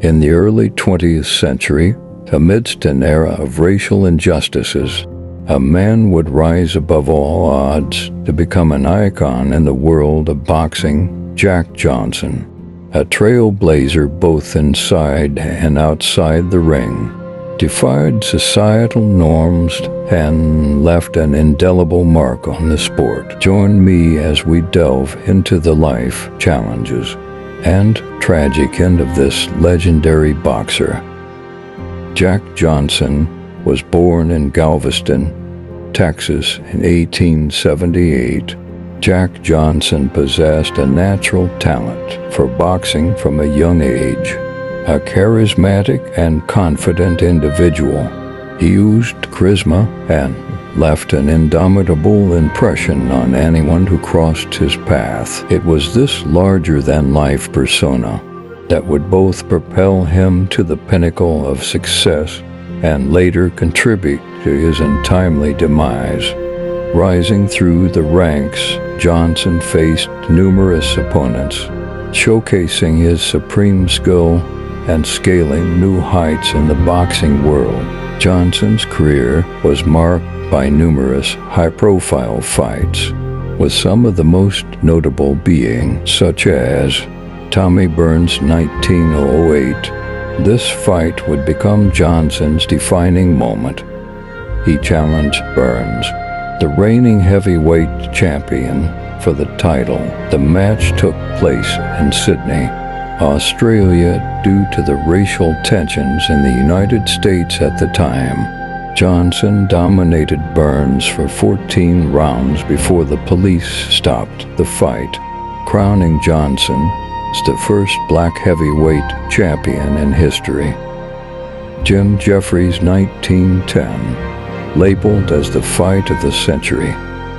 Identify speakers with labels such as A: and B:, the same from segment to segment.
A: In the early 20th century, amidst an era of racial injustices, a man would rise above all odds to become an icon in the world of boxing: Jack Johnson, a trailblazer both inside and outside the ring, defied societal norms and left an indelible mark on the sport. Join me as we delve into the life, challenges, and tragic end of this legendary boxer. Jack Johnson was born in Galveston, Texas in 1878. Jack Johnson possessed a natural talent for boxing from a young age. A charismatic and confident individual, he used charisma and left an indomitable impression on anyone who crossed his path. It was this larger-than-life persona that would both propel him to the pinnacle of success and later contribute to his untimely demise. Rising through the ranks, Johnson faced numerous opponents, showcasing his supreme skill and scaling new heights in the boxing world. Johnson's career was marked by numerous high-profile fights, with some of the most notable being such as Tommy Burns' 1908. This fight would become Johnson's defining moment. He challenged Burns, the reigning heavyweight champion, for the title. The match took place in Sydney, Australia, due to the racial tensions in the United States at the time. Johnson dominated Burns for 14 rounds before the police stopped the fight, crowning Johnson as the first black heavyweight champion in history. Jim Jeffries' 1910, labeled as the fight of the century.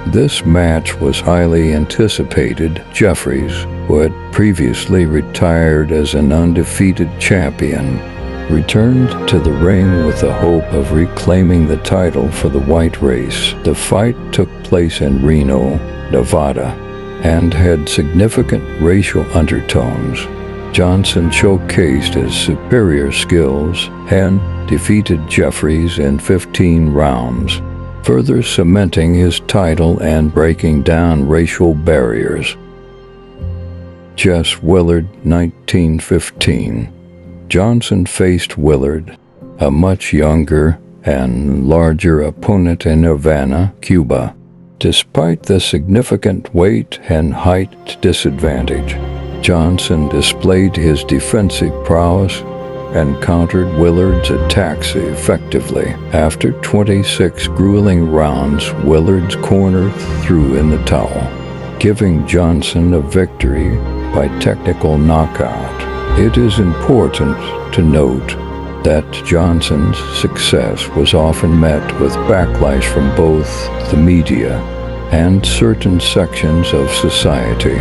A: This match was highly anticipated. Jeffries, who had previously retired as an undefeated champion, returned to the ring with the hope of reclaiming the title for the white race. The fight took place in Reno, Nevada, and had significant racial undertones. Johnson showcased his superior skills and defeated Jeffries in 15 rounds, further cementing his title and breaking down racial barriers. Jess Willard, 1915. Johnson faced Willard, a much younger and larger opponent in Havana, Cuba. Despite the significant weight and height disadvantage, Johnson displayed his defensive prowess and countered Willard's attacks effectively. After 26 grueling rounds, Willard's corner threw in the towel, giving Johnson a victory by technical knockout. It is important to note that Johnson's success was often met with backlash from both the media and certain sections of society.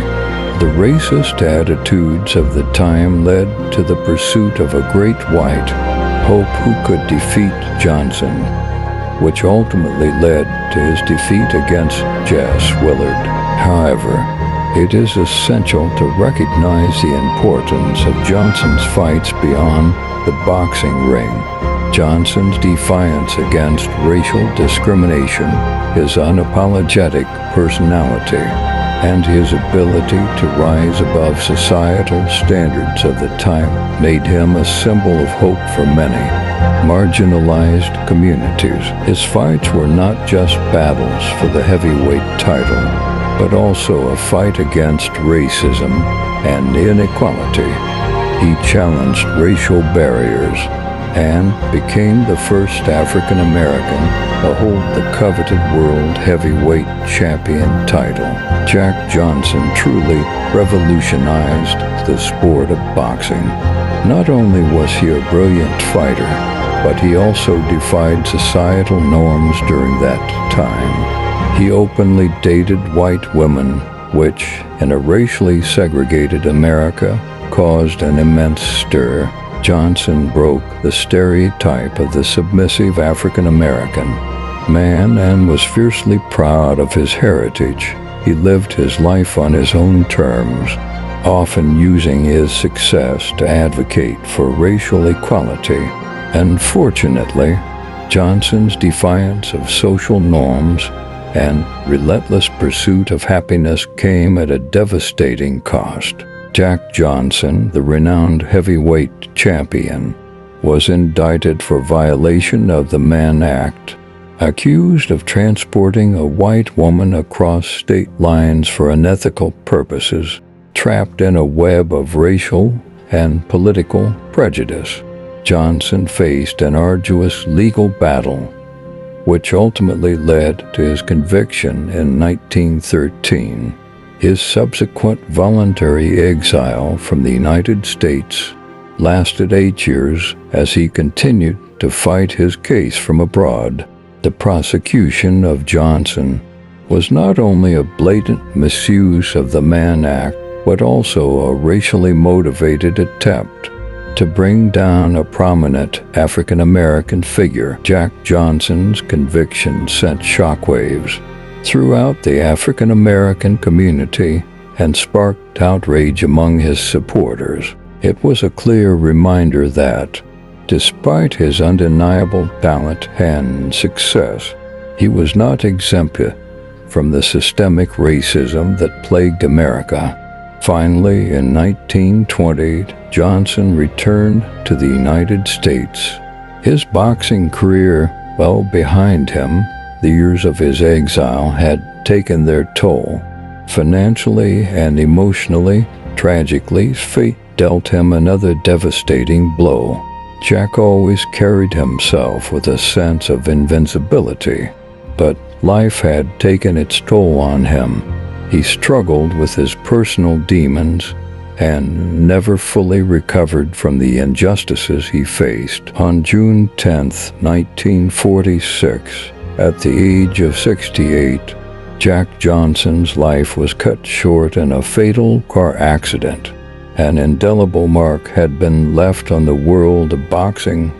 A: The racist attitudes of the time led to the pursuit of a great white hope who could defeat Johnson, which ultimately led to his defeat against Jess Willard. However, it is essential to recognize the importance of Johnson's fights beyond the boxing ring. Johnson's defiance against racial discrimination, his unapologetic personality, and his ability to rise above societal standards of the time made him a symbol of hope for many marginalized communities. His fights were not just battles for the heavyweight title, but also a fight against racism and inequality. He challenged racial barriers and became the first African American to hold the coveted world heavyweight champion title. Jack Johnson truly revolutionized the sport of boxing. Not only was he a brilliant fighter, but he also defied societal norms during that time. He openly dated white women, which, in a racially segregated America, caused an immense stir. Johnson broke the stereotype of the submissive African American man and was fiercely proud of his heritage. He lived his life on his own terms, often using his success to advocate for racial equality. Unfortunately, Johnson's defiance of social norms and relentless pursuit of happiness came at a devastating cost. Jack Johnson, the renowned heavyweight champion, was indicted for violation of the Mann Act, accused of transporting a white woman across state lines for unethical purposes, trapped in a web of racial and political prejudice. Johnson faced an arduous legal battle, which ultimately led to his conviction in 1913. His subsequent voluntary exile from the United States lasted 8 years as he continued to fight his case from abroad. The prosecution of Johnson was not only a blatant misuse of the Mann Act, but also a racially motivated attempt to bring down a prominent African-American figure. Jack Johnson's conviction sent shockwaves throughout the African-American community and sparked outrage among his supporters. It was a clear reminder that, despite his undeniable talent and success, he was not exempt from the systemic racism that plagued America. Finally, in 1920, Johnson returned to the United States. His boxing career well behind him, the years of his exile had taken their toll. Financially and emotionally, tragically, fate dealt him another devastating blow. Jack always carried himself with a sense of invincibility, but life had taken its toll on him. He struggled with his personal demons and never fully recovered from the injustices he faced. On June 10, 1946, at the age of 68, Jack Johnson's life was cut short in a fatal car accident. An indelible mark had been left on the world of boxing,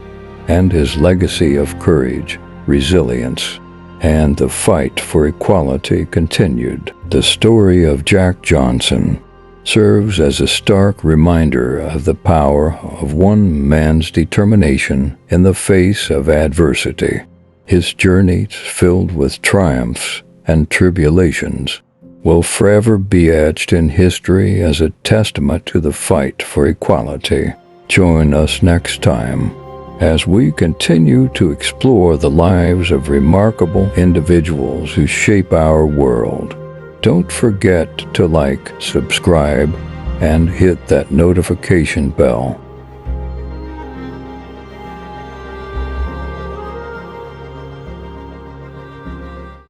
A: and his legacy of courage, resilience, and the fight for equality continued. The story of Jack Johnson serves as a stark reminder of the power of one man's determination in the face of adversity. His journeys, filled with triumphs and tribulations, will forever be etched in history as a testament to the fight for equality. Join us next time as we continue to explore the lives of remarkable individuals who shape our world. Don't forget to like, subscribe, and hit that notification bell.